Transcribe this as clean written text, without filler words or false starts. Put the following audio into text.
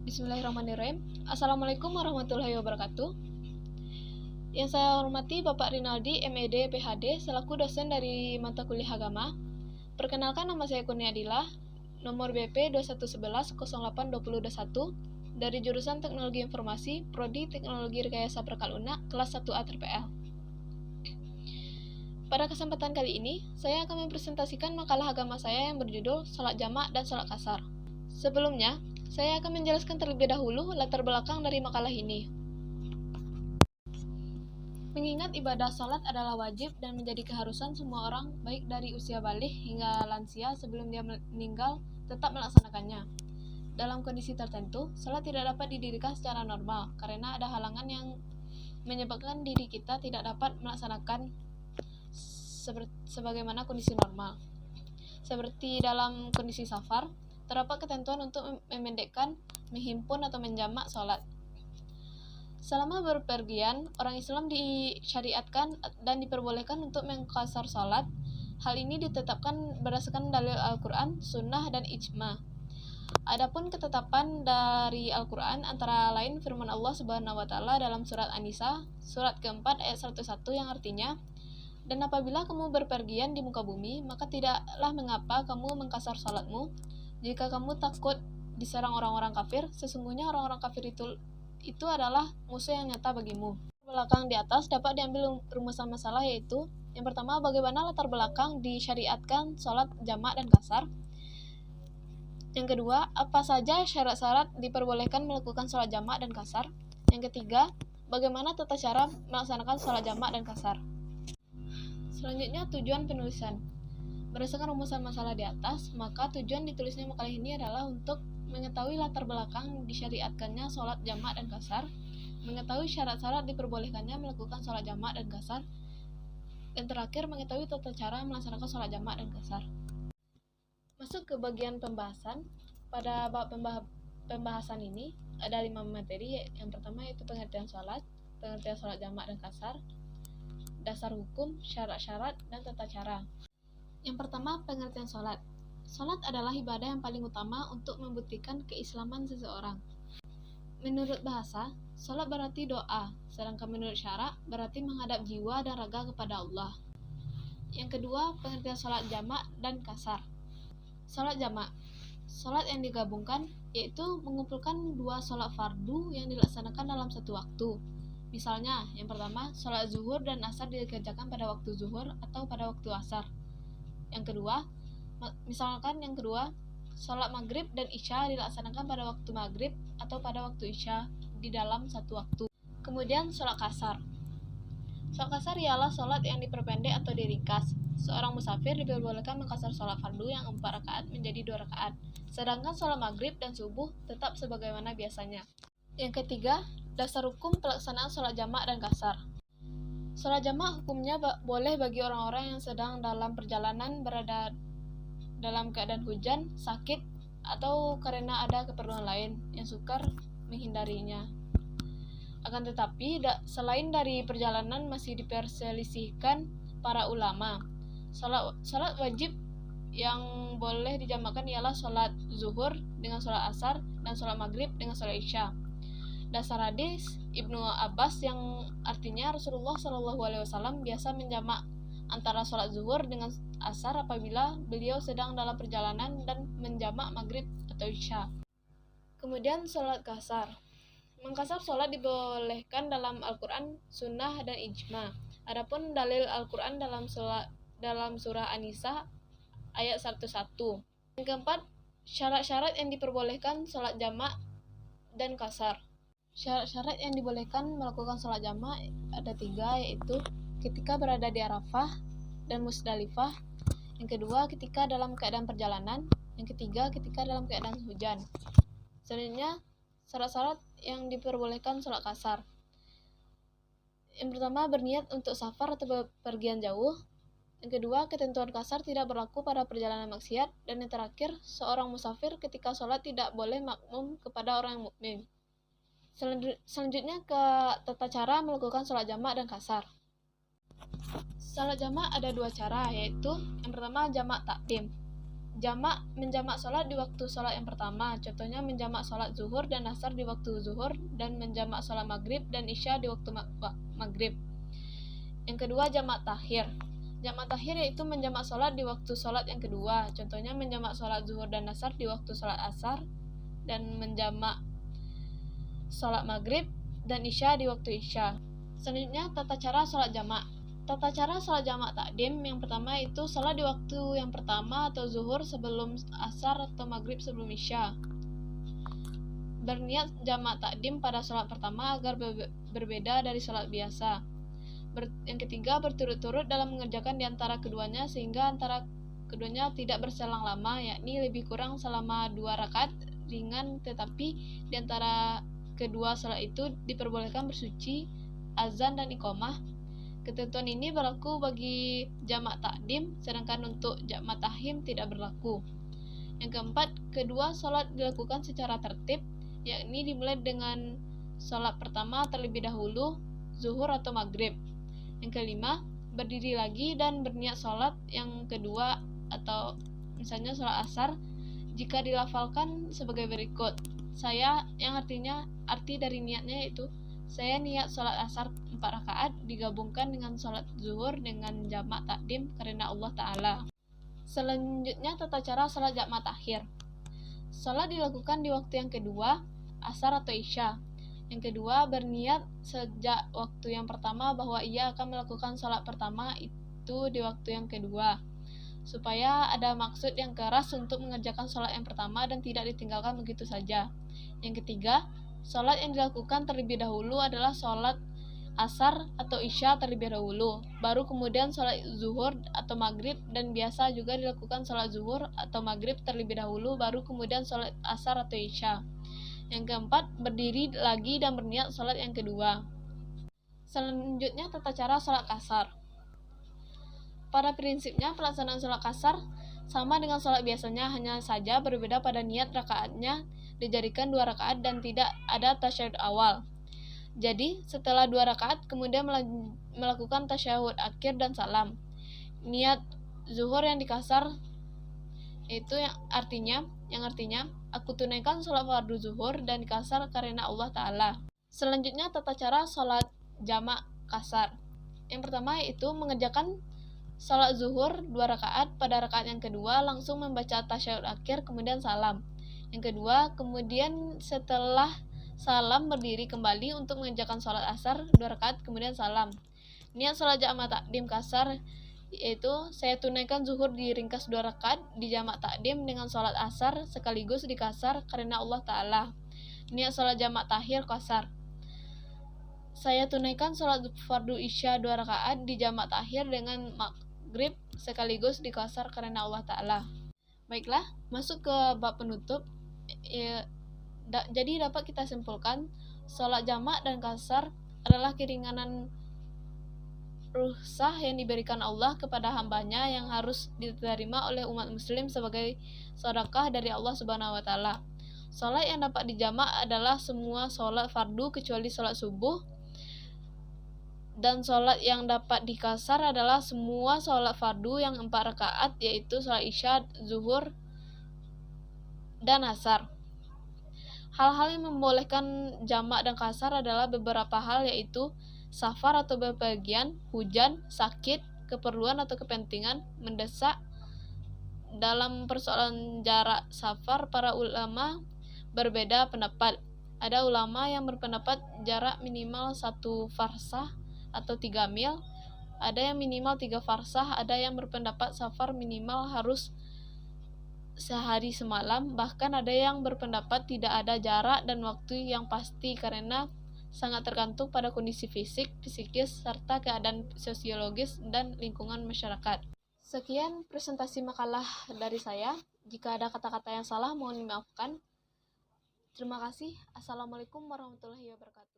Bismillahirrahmanirrahim. Assalamualaikum warahmatullahi wabarakatuh. Yang saya hormati Bapak Rinaldi, MED, PhD, selaku dosen dari mata kuliah agama. Perkenalkan, nama saya Kurniadila, nomor BP 2111-08-2021, dari jurusan Teknologi Informasi, Prodi Teknologi Rekayasa Perkaluna, kelas 1A TPL. Pada kesempatan kali ini, saya akan mempresentasikan makalah agama saya yang berjudul Salat Jamak dan Salat Qasar. Sebelumnya, saya akan menjelaskan terlebih dahulu latar belakang dari makalah ini. Mengingat ibadah salat adalah wajib dan menjadi keharusan semua orang, baik dari usia balik hingga lansia sebelum dia meninggal, tetap melaksanakannya. Dalam kondisi tertentu, salat tidak dapat didirikan secara normal, karena ada halangan yang menyebabkan diri kita tidak dapat melaksanakan sebagaimana kondisi normal. Seperti dalam kondisi safar, terdapat ketentuan untuk memendekkan, menghimpun atau menjamak sholat. Selama berpergian, orang Islam disyariatkan dan diperbolehkan untuk mengqasar sholat. Hal ini ditetapkan berdasarkan dalil Al-Quran, Sunnah, dan Ijma. Adapun ketetapan dari Al-Quran antara lain firman Allah Subhanahu wa Ta'ala dalam surat An-Nisa, surat keempat ayat 101 yang artinya, "Dan apabila kamu berpergian di muka bumi, maka tidaklah mengapa kamu mengqasar sholatmu. Jika kamu takut diserang orang-orang kafir, sesungguhnya orang-orang kafir itu adalah musuh yang nyata bagimu." Belakang di atas dapat diambil rumusan masalah, yaitu yang pertama, bagaimana latar belakang disyariatkan sholat jamak dan qasar. Yang kedua, apa saja syarat-syarat diperbolehkan melakukan sholat jamak dan qasar. Yang ketiga, bagaimana tata cara melaksanakan sholat jamak dan qasar. Selanjutnya, tujuan penulisan. Berdasarkan rumusan masalah di atas, maka tujuan ditulisnya makalah ini adalah untuk mengetahui latar belakang disyariatkannya sholat jamak dan qasar, mengetahui syarat-syarat diperbolehkannya melakukan sholat jamak dan qasar, dan terakhir mengetahui tata cara melaksanakan sholat jamak dan qasar. Masuk ke bagian pembahasan. Pada bab pembahasan ini ada 5 materi. Yang pertama yaitu pengertian sholat jamak dan qasar, dasar hukum, syarat-syarat, dan tata cara. Yang pertama, pengertian sholat. Sholat adalah ibadah yang paling utama untuk membuktikan keislaman seseorang. Menurut bahasa, sholat berarti doa, sedangkan menurut syarak berarti menghadap jiwa dan raga kepada Allah. Yang kedua, pengertian sholat jamak dan qasar. Sholat jamak, sholat yang digabungkan, yaitu mengumpulkan dua sholat fardu yang dilaksanakan dalam satu waktu. Misalnya, yang pertama, sholat zuhur dan asar dikerjakan pada waktu zuhur atau pada waktu asar. Yang kedua, sholat maghrib dan isya dilaksanakan pada waktu maghrib atau pada waktu isya di dalam satu waktu. Kemudian sholat qasar. Sholat qasar ialah sholat yang diperpendek atau diringkas. Seorang musafir diperbolehkan mengqasar sholat fardu yang 4 rakaat menjadi 2 rakaat, sedangkan sholat maghrib dan subuh tetap sebagaimana biasanya. Yang ketiga, dasar hukum pelaksanaan sholat jamak dan qasar. Sholat jamak hukumnya boleh bagi orang-orang yang sedang dalam perjalanan, berada dalam keadaan hujan, sakit, atau karena ada keperluan lain yang sukar menghindarinya. Akan tetapi, selain dari perjalanan masih diperselisihkan para ulama. Sholat wajib yang boleh dijamakkan ialah sholat zuhur dengan sholat asar dan sholat maghrib dengan sholat isya. Dasar hadis Ibnu Abbas yang artinya Rasulullah SAW biasa menjamak antara sholat zuhur dengan asar apabila beliau sedang dalam perjalanan dan menjamak maghrib atau isya. Kemudian sholat qasar. Mengqasar sholat dibolehkan dalam Al-Quran, Sunnah, dan Ijma. Adapun dalil Al-Quran dalam surah An-Nisa ayat 101. Yang keempat, syarat-syarat yang diperbolehkan sholat jamak dan qasar. Syarat-syarat yang dibolehkan melakukan sholat jamak ada 3, yaitu ketika berada di Arafah dan Musdalifah. Yang kedua, ketika dalam keadaan perjalanan. Yang ketiga, ketika dalam keadaan hujan. Selanjutnya, syarat-syarat yang diperbolehkan sholat qasar. Yang pertama, berniat untuk safar atau bepergian jauh. Yang kedua, ketentuan qasar tidak berlaku pada perjalanan maksiat. Dan yang terakhir, seorang musafir ketika sholat tidak boleh makmum kepada orang yang mukmin. Selanjutnya ke tata cara melakukan sholat jamak dan qasar. Sholat jamak ada 2 cara, yaitu yang pertama jamak takdim. Menjamak sholat di waktu sholat yang pertama, contohnya menjamak sholat zuhur dan asar di waktu zuhur, dan menjamak sholat maghrib dan isya di waktu maghrib. Yang kedua, jamak takhir. Jamak takhir yaitu menjamak sholat di waktu sholat yang kedua, contohnya menjamak sholat zuhur dan asar di waktu sholat asar, dan menjamak sholat maghrib dan isya di waktu isya. Selanjutnya, tata cara sholat jamak. Tata cara sholat jamak takdim yang pertama itu sholat di waktu yang pertama atau zuhur sebelum asar atau maghrib sebelum isya. Berniat jamak takdim pada sholat pertama agar berbeda dari sholat biasa. Yang ketiga, berturut-turut dalam mengerjakan di antara keduanya sehingga antara keduanya tidak berselang lama, yakni lebih kurang selama 2 rakaat ringan, tetapi di antara kedua sholat itu diperbolehkan bersuci, azan, dan iqamah. Ketentuan ini berlaku bagi jamak takdim, sedangkan untuk jamak tahim tidak berlaku. Yang keempat, kedua sholat dilakukan secara tertib, yakni dimulai dengan sholat pertama terlebih dahulu, zuhur atau maghrib. Yang kelima, berdiri lagi dan berniat sholat yang kedua atau misalnya sholat asar jika dilafalkan sebagai berikut. Arti dari niatnya yaitu saya niat sholat asar 4 rakaat digabungkan dengan sholat zuhur dengan jamak takdim karena Allah Ta'ala. Selanjutnya, tata cara sholat jamak takhir. Sholat dilakukan di waktu yang kedua, asar atau isya. Yang kedua, berniat sejak waktu yang pertama bahwa ia akan melakukan sholat pertama itu di waktu yang kedua, supaya ada maksud yang keras untuk mengerjakan sholat yang pertama dan tidak ditinggalkan begitu saja. Yang ketiga, sholat yang dilakukan terlebih dahulu adalah sholat asar atau isya terlebih dahulu, baru kemudian sholat zuhur atau maghrib, dan biasa juga dilakukan sholat zuhur atau maghrib terlebih dahulu, baru kemudian sholat asar atau isya. Yang keempat, berdiri lagi dan berniat sholat yang kedua. Selanjutnya, tata cara sholat qasar. Pada prinsipnya, pelaksanaan sholat qasar sama dengan sholat biasanya, hanya saja berbeda pada niat rakaatnya dijadikan 2 rakaat dan tidak ada tasyahud awal. Jadi, setelah 2 rakaat kemudian melakukan tasyahud akhir dan salam. Niat zuhur yang dikasar itu yang artinya aku tunaikan sholat fardu zuhur dan dikasar karena Allah Ta'ala. Selanjutnya, tata cara sholat jamak kasar. Yang pertama yaitu mengerjakan sholat zuhur 2 rakaat, pada rakaat yang kedua langsung membaca tasyahud akhir kemudian salam. Yang kedua, kemudian setelah salam berdiri kembali untuk mengerjakan sholat asar 2 rakaat kemudian salam. Niat sholat jamak takdim kasar yaitu saya tunaikan zuhur diringkas 2 rakaat di jamak takdim dengan sholat asar sekaligus di kasar karena Allah Ta'ala. Niat sholat jamak takhir kasar, saya tunaikan sholat fardu isya 2 rakaat di jamak takhir dengan maghrib sekaligus di kasar karena Allah Ta'ala. Baiklah, masuk ke bab penutup. Jadi dapat kita simpulkan sholat jamak dan kasar adalah keringanan rukhsah yang diberikan Allah kepada hambanya yang harus diterima oleh umat muslim sebagai sedekah dari Allah Subhanahu wa Ta'ala. Sholat yang dapat dijamak adalah semua sholat fardu kecuali sholat subuh, dan sholat yang dapat dikasar adalah semua sholat fardu yang 4 rakaat yaitu sholat isya, zuhur, dan asar. Hal-hal yang membolehkan jamak dan kasar adalah beberapa hal yaitu safar atau bepergian, hujan, sakit, keperluan atau kepentingan mendesak. Dalam persoalan jarak safar, para ulama berbeda pendapat. Ada ulama yang berpendapat jarak minimal 1 farsah atau 3 mil, ada yang minimal 3 farsah, ada yang berpendapat safar minimal harus sehari semalam, bahkan ada yang berpendapat tidak ada jarak dan waktu yang pasti karena sangat tergantung pada kondisi fisik, psikis, serta keadaan sosiologis dan lingkungan masyarakat. Sekian presentasi makalah dari saya. Jika ada kata-kata yang salah mohon dimaafkan. Terima kasih. Assalamualaikum warahmatullahi wabarakatuh.